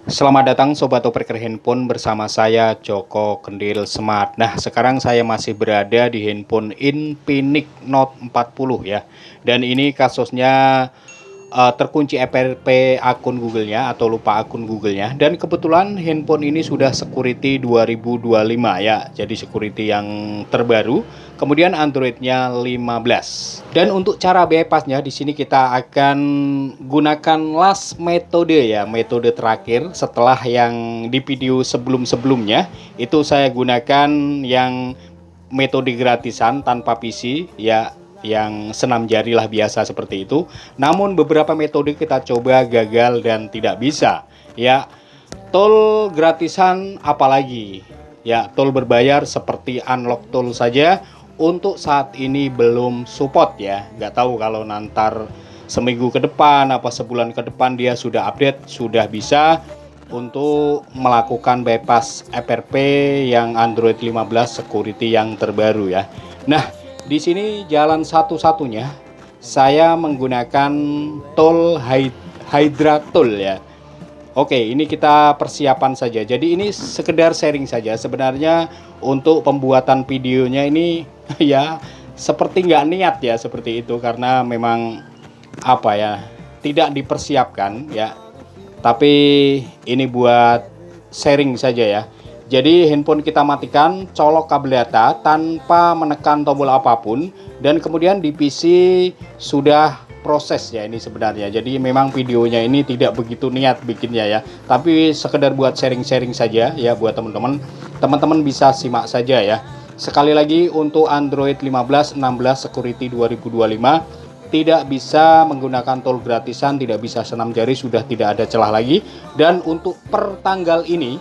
Selamat datang Sobat Operer Handphone bersama saya Joko Kendil Smart. Nah, sekarang saya masih berada di handphone Infinix Note 40 ya. Dan ini kasusnya terkunci FTP akun Google-nya atau lupa akun Google-nya. Dan kebetulan handphone ini sudah security 2025 ya. Jadi security yang terbaru. Kemudian Android-nya 15. Dan untuk cara bypassnya di sini kita akan gunakan last metode ya, metode terakhir setelah yang di video sebelum-sebelumnya itu saya gunakan yang metode gratisan tanpa PC ya, yang senam jari lah biasa seperti itu. Namun beberapa metode kita coba gagal dan tidak bisa ya. Tool gratisan apalagi ya, tool berbayar seperti unlock tool saja untuk saat ini belum support ya. Nggak tahu kalau nanti seminggu ke depan apa sebulan ke depan dia sudah update, sudah bisa untuk melakukan bypass FTP yang Android 15 security yang terbaru ya. Nah, di sini jalan satu-satunya saya menggunakan tool Hydra Tool ya. Oke, ini kita persiapan saja. Jadi ini sekedar sharing saja. Sebenarnya untuk pembuatan videonya ini ya seperti nggak niat ya seperti itu, karena memang apa ya, tidak dipersiapkan ya. Tapi ini buat sharing saja ya. Jadi handphone kita matikan, colok kabel data tanpa menekan tombol apapun, dan kemudian di PC sudah proses ya ini sebenarnya. Jadi memang videonya ini tidak begitu niat bikinnya ya, tapi sekedar buat sharing-sharing saja ya buat teman-teman. Teman-teman bisa simak saja ya. Sekali lagi untuk Android 15, 16 security 2025 tidak bisa menggunakan tool gratisan, tidak bisa senam jari, sudah tidak ada celah lagi. Dan untuk per tanggal ini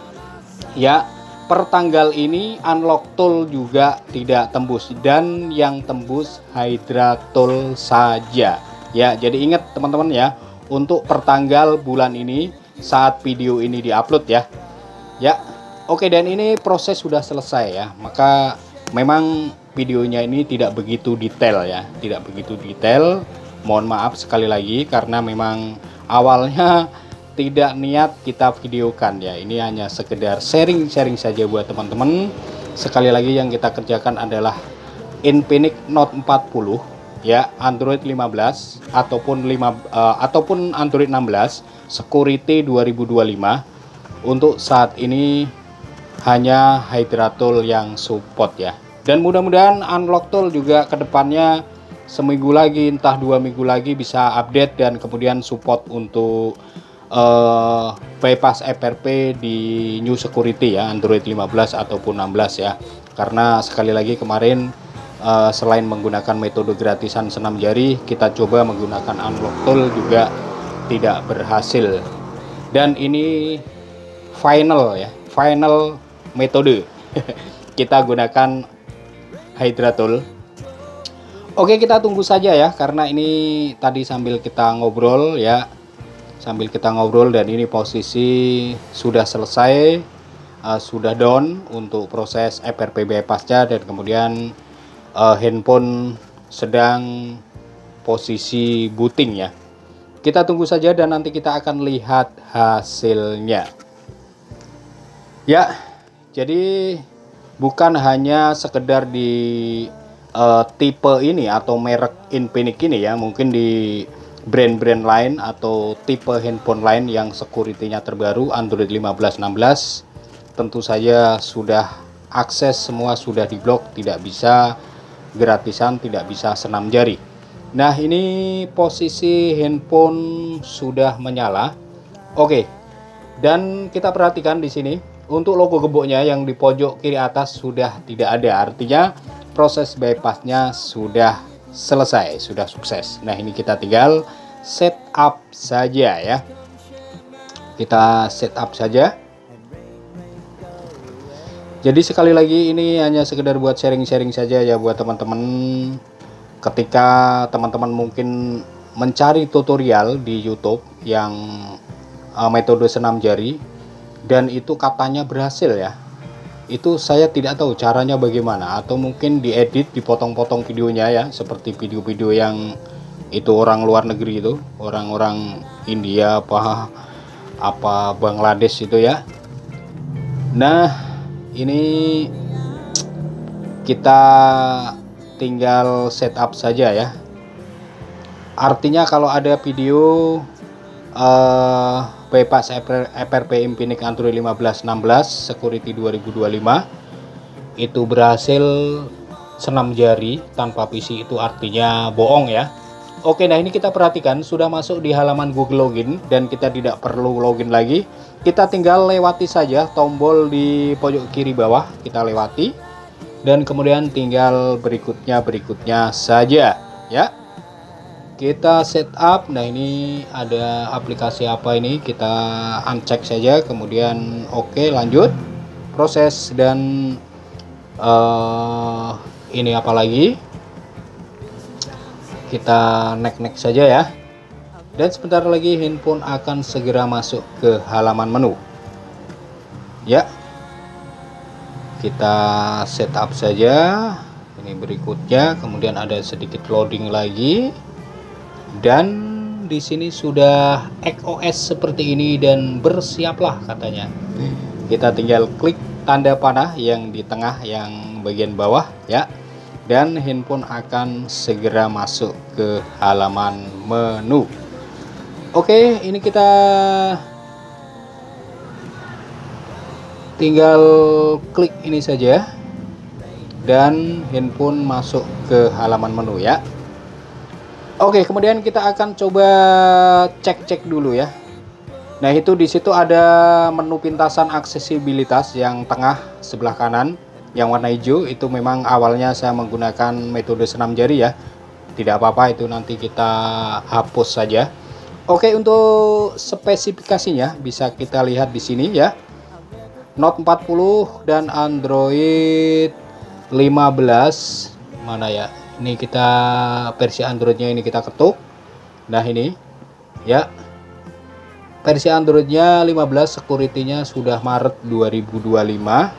ya, per tanggal ini unlock tool juga tidak tembus, dan yang tembus Hydra Tool saja. Ya, jadi ingat teman-teman ya, untuk pertanggal bulan ini saat video ini diupload ya. Ya, oke, dan ini proses sudah selesai ya. Maka memang videonya ini tidak begitu detail ya, tidak begitu detail. Mohon maaf sekali lagi karena memang awalnya tidak niat kita videokan ya. Ini hanya sekedar sharing-sharing saja buat teman-teman. Sekali lagi yang kita kerjakan adalah Infinix Note 40 ya, Android 15 ataupun Android 16 security 2025. Untuk saat ini hanya Hydra Tool yang support ya, dan mudah-mudahan unlock tool juga kedepannya seminggu lagi entah 2 minggu lagi bisa update dan kemudian support untuk bypass FTP di new security ya, Android 15 ataupun 16 ya. Karena sekali lagi kemarin selain menggunakan metode gratisan senam jari, kita coba menggunakan unlock tool juga tidak berhasil. Dan ini final ya, final metode kita gunakan Hydra Tool. Oke, kita tunggu saja ya, karena ini tadi sambil kita ngobrol ya, dan ini posisi sudah selesai, sudah down untuk proses FTP bypassnya, dan kemudian handphone sedang posisi booting ya. Kita tunggu saja dan nanti kita akan lihat hasilnya ya. Jadi bukan hanya sekedar di tipe ini atau merek Infinix ini ya, mungkin di brand-brand lain atau tipe handphone lain yang security-nya terbaru Android 15, 16 tentu saja sudah akses semua sudah diblok, tidak bisa gratisan, tidak bisa senam jari. Nah, ini posisi handphone sudah menyala. Oke. Dan kita perhatikan di sini untuk logo gemboknya yang di pojok kiri atas sudah tidak ada, artinya proses bypassnya sudah selesai, sudah sukses. Nah, ini kita tinggal setup saja ya. Kita setup saja. Jadi sekali lagi ini hanya sekedar buat sharing-sharing saja ya buat teman-teman. Ketika teman-teman mungkin mencari tutorial di YouTube yang metode senam jari dan itu katanya berhasil ya, itu saya tidak tahu caranya bagaimana, atau mungkin diedit, dipotong-potong videonya ya, seperti video-video yang itu orang luar negeri itu, orang-orang India apa apa Bangladesh itu ya. Nah, ini kita tinggal setup saja ya. Artinya kalau ada video bypass FRP Infinix Android 1516 Security 2025 itu berhasil senam jari tanpa PC, itu artinya bohong ya. Oke, nah ini kita perhatikan sudah masuk di halaman Google Login dan kita tidak perlu login lagi. Kita tinggal lewati saja tombol di pojok kiri bawah, kita lewati dan kemudian tinggal berikutnya saja ya. Kita setup. Nah, ini ada aplikasi apa ini, kita uncheck saja, kemudian oke, lanjut proses. Dan ini apa lagi, kita next saja ya. Dan sebentar lagi handphone akan segera masuk ke halaman menu ya. Kita setup saja ini berikutnya, kemudian ada sedikit loading lagi. Dan di sini sudah XOS seperti ini dan bersiaplah katanya. Kita tinggal klik tanda panah yang di tengah yang bagian bawah ya, dan handphone akan segera masuk ke halaman menu. Oke, ini kita tinggal klik ini saja dan handphone masuk ke halaman menu ya. Oke, kemudian kita akan coba cek dulu ya. Nah, itu di situ ada menu pintasan aksesibilitas yang tengah sebelah kanan yang warna hijau, itu memang awalnya saya menggunakan metode senam jari ya. Tidak apa-apa, itu nanti kita hapus saja. Oke, untuk spesifikasinya bisa kita lihat di sini ya. Note 40 dan Android 15 mana ya? Ini kita versi Androidnya ini kita ketuk. Nah, ini ya, versi Androidnya 15, security-nya sudah Maret 2025.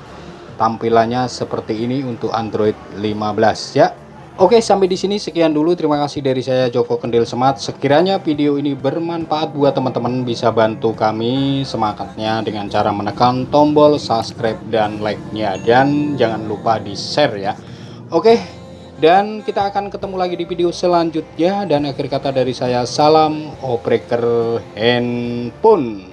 Tampilannya seperti ini untuk Android 15 ya. Oke, sampai di sini sekian dulu. Terima kasih dari saya Joko Kendil Smart. Sekiranya video ini bermanfaat buat teman-teman, bisa bantu kami semangatnya dengan cara menekan tombol subscribe dan like-nya, dan jangan lupa di share ya. Oke, dan kita akan ketemu lagi di video selanjutnya. Dan akhir kata dari saya, salam operator handphone.